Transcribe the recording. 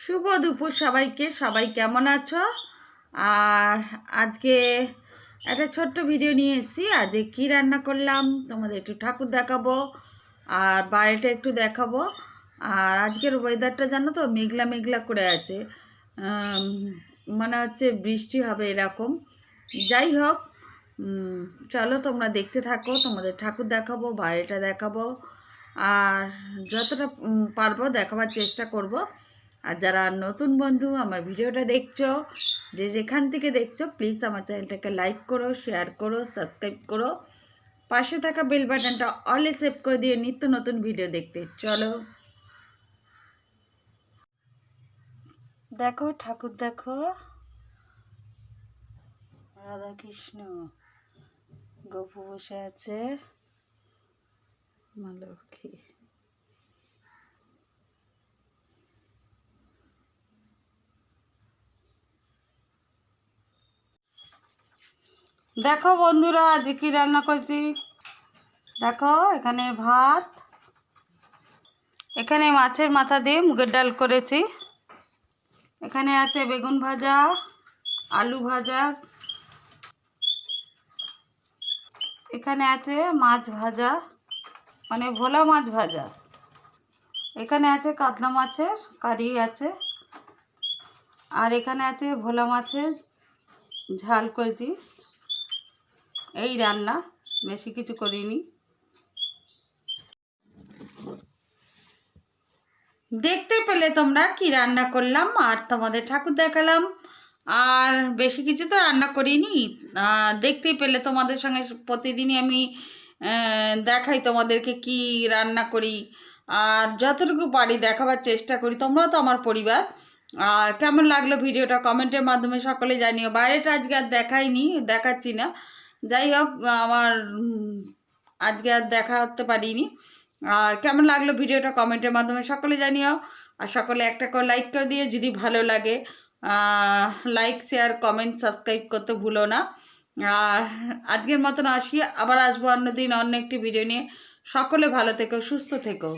শুভ দুপুর সবাইকে। সবাই কেমন আছো? আর আজকে একটা ছোট্ট ভিডিও নিয়ে এসেছি। আজকে কী রান্না করলাম তোমাদের একটু ঠাকুর দেখাবো আর বাড়িটা একটু দেখাবো। আর আজকের ওয়েদারটা জানো তো, মেঘলা মেঘলা করে আছে, মনে হচ্ছে বৃষ্টি হবে এরকম। যাই হোক, চলো তোমরা দেখতে থাকো, তোমাদের ঠাকুর দেখাবো, বাড়িটা দেখাবো, আর যতটা পারবো দেখাবার চেষ্টা করব। আর যারা নতুন বন্ধু আমার ভিডিওটা দেখছো, যে যেখান থেকে দেখছো, প্লিজ আমার চ্যানেলটাকে লাইক করো, শেয়ার করো, সাবস্ক্রাইব করো, পাশে থাকা বেল বাটনটা অলে সেভ করে দিয়ে নিত্য নতুন ভিডিও দেখতে। চলো দেখো, ঠাকুর দেখো, রাধাকৃষ্ণ, গোপু বসে আছে, মা লক্ষ্মী। দেখো বন্ধুরা, আজ কি রান্না করছি দেখো। এখানে ভাত, এখানে মাছের মাথা দিয়ে মুগের ডাল করেছি, এখানে আছে বেগুন ভাজা, আলু ভাজা, এখানে আছে মাছ ভাজা, মানে ভোলা মাছ ভাজা, এখানে আছে কাতলা মাছের কারি আছে, আর এখানে আছে ভোলা মাছের ঝাল করেছি। এই রান্না, বেশি কিছু করিনি। দেখতে পেলে তোমরা কি রান্না করলাম, আর তোমাদের ঠাকুর দেখালাম। আর বেশি কিছু তো রান্না করিনি, দেখতেই পেলে। তোমাদের সঙ্গে প্রতিদিনই আমি দেখাই তোমাদেরকে কি রান্না করি, আর যতটুকু পারি দেখাবার চেষ্টা করি। তোমরাও তো আমার পরিবার। আর কেমন লাগলো ভিডিওটা কমেন্টের মাধ্যমে সকলে জানিও। বাইরেটা আজকে আর দেখাইনি, দেখাচ্ছি না। যাই হোক, আমার আজকে আর দেখাতে পারিনি। আর কেমন লাগলো ভিডিওটা কমেন্টের মাধ্যমে সকলে জানিও। আর সকলে একটা করে লাইক করে দিয়ে, যদি ভালো লাগে লাইক, শেয়ার, কমেন্ট, সাবস্ক্রাইব করতে ভুলো না। আর আজকের মতন আসি, আবার আসবো অন্যদিন অন্য একটি ভিডিও নিয়ে। সকলে ভালো থেকো, সুস্থ থেকো।